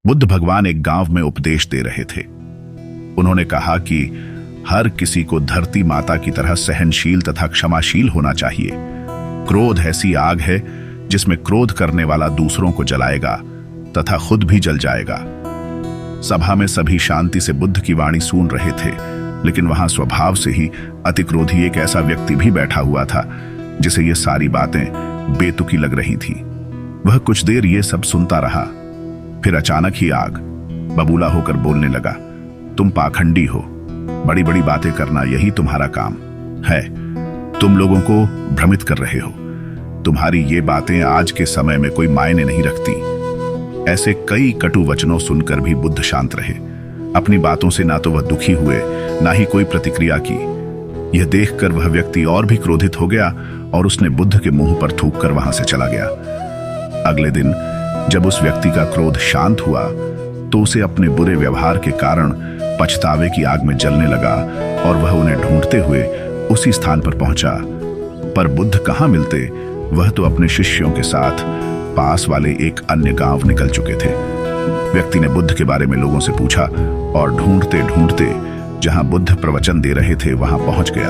बुद्ध भगवान एक गांव में उपदेश दे रहे थे। उन्होंने कहा कि हर किसी को धरती माता की तरह सहनशील तथा क्षमाशील होना चाहिए। क्रोध ऐसी आग है जिसमें क्रोध करने वाला दूसरों को जलाएगा तथा खुद भी जल जाएगा। सभा में सभी शांति से बुद्ध की वाणी सुन रहे थे, लेकिन वहां स्वभाव से ही अतिक्रोधी एक ऐसा व्यक्ति भी बैठा हुआ था जिसे ये सारी बातें बेतुकी लग रही थी। वह कुछ देर ये सब सुनता रहा, फिर अचानक ही आग बबूला होकर बोलने लगा, तुम पाखंडी हो, बड़ी बड़ी बातें करना यही तुम्हारा काम है। तुम लोगों को भ्रमित कर रहे हो। तुम्हारी ये बातें आज के समय में कोई मायने नहीं रखती। ऐसे कई कटु वचनों सुनकर भी बुद्ध शांत रहे। अपनी बातों से ना तो वह दुखी हुए, ना ही कोई प्रतिक्रिया की। यह देखकर वह व्यक्ति और भी क्रोधित हो गया और उसने बुद्ध के मुंह पर थूककर वहां से चला गया। अगले दिन जब उस व्यक्ति का क्रोध शांत हुआ तो उसे अपने बुरे व्यवहार के कारण पछतावे की आग में जलने लगा और वह उन्हें ढूंढते हुए उसी स्थान पर पहुंचा। पर बुद्ध कहाँ मिलते, वह तो अपने शिष्यों के साथ पास वाले एक अन्य गांव निकल चुके थे। व्यक्ति ने बुद्ध के बारे में लोगों से पूछा और ढूंढते ढूंढते जहां बुद्ध प्रवचन दे रहे थे वहां पहुंच गया।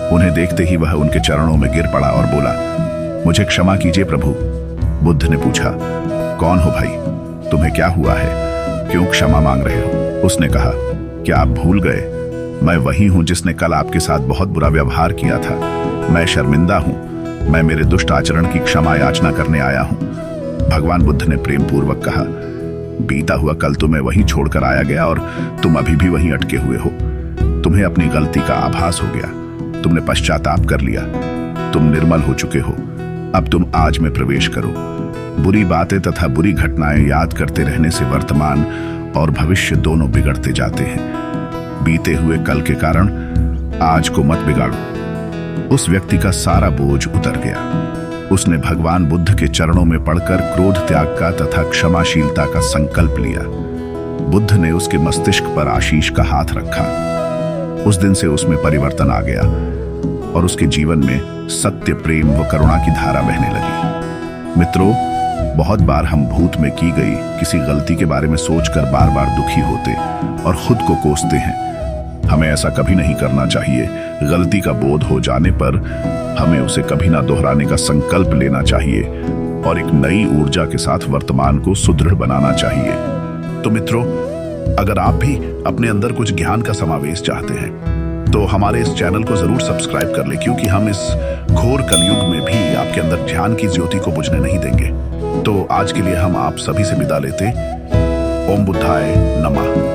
उन्हें देखते ही वह उनके चरणों में गिर पड़ा और बोला, मुझे क्षमा कीजिए प्रभु। बुद्ध ने पूछा, कौन हो भाई, तुम्हें क्या हुआ है, क्यों क्षमा मांग रहे हो? उसने कहा, क्या आप भूल गए, मैं वही हूं जिसने कल आपके साथ बहुत बुरा व्यवहार किया था। मैं शर्मिंदा हूं, मैं मेरे दुष्ट आचरण की क्षमा याचना करने आया हूं। भगवान बुद्ध ने प्रेम पूर्वक कहा, बीता हुआ कल तो मैं वहीं छोड़कर आया गया और तुम अभी भी वहीं अटके हुए हो। तुम्हें अपनी गलती का आभास हो गया, तुमने पश्चाताप कर लिया, तुम निर्मल हो चुके हो। अब तुम आज में प्रवेश करो। बुरी बातें तथा बुरी घटनाएं याद करते रहने से वर्तमान और भविष्य दोनों बिगड़ते जाते हैं। बीते हुए कल के कारण आज को मत बिगाड़ो। उस व्यक्ति का सारा बोझ उतर गया। उसने भगवान बुद्ध के चरणों में पड़कर क्रोध त्याग का तथा क्षमाशीलता का संकल्प लिया। बुद्ध ने उसके मस्तिष्क पर आशीष का हाथ रखा। उस दिन से उसमें परिवर्तन आ गया और उसके जीवन में सत्य, प्रेम व करुणा की धारा बहने लगी। मित्रों, बहुत बार हम भूत में की गई किसी गलती के बारे में सोचकर बार बार दुखी होते और खुद को कोसते हैं। हमें ऐसा कभी नहीं करना चाहिए। गलती का बोध हो जाने पर हमें उसे कभी ना दोहराने का संकल्प लेना चाहिए और एक नई ऊर्जा के साथ वर्तमान को सुदृढ़ बनाना चाहिए। तो मित्रों, अगर आप भी अपने अंदर कुछ ज्ञान का समावेश चाहते हैं तो हमारे इस चैनल को जरूर सब्सक्राइब कर लें, क्योंकि हम इस घोर कलयुग में भी आपके अंदर ज्ञान की ज्योति को बुझने नहीं देंगे। तो आज के लिए हम आप सभी से विदा लेते। ओम बुद्धाय नमः।